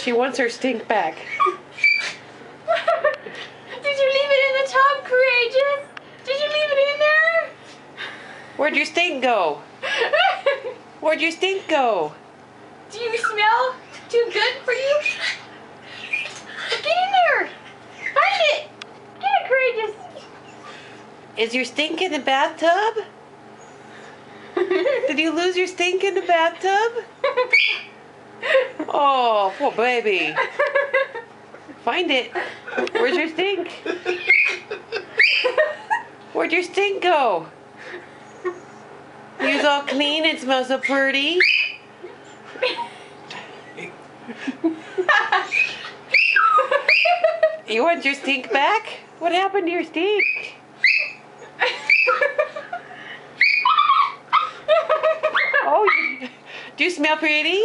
She wants her stink back. Did you leave it in the tub, Courageous? Did you leave it in there? Where'd your stink go? Where'd your stink go? Do you smell too good for you? Get in there! Find it! Get it, Courageous! Is your stink in the bathtub? Did you lose your stink in the bathtub? Oh, poor baby. Find it. Where's your stink? Where'd your stink go? You's all clean and smells so pretty. You want your stink back? What happened to your stink? Oh, do you smell pretty?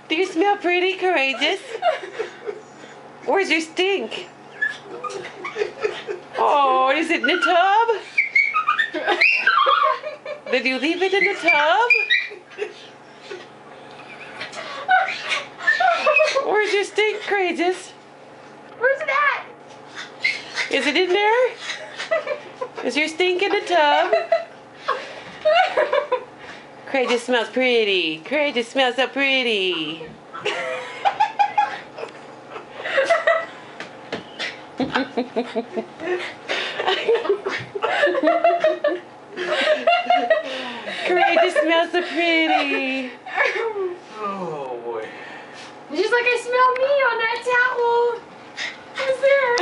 Do you smell pretty, Courageous? Where's your stink? Oh, is it in the tub? Did you leave it in the tub? Where's your stink, Courageous? Where's it at? Is it in there? Is your stink in the tub? Courageous smells pretty. Courageous smells so pretty. Courageous smells so pretty. Oh boy. Just like I smell me on that towel. Who's there?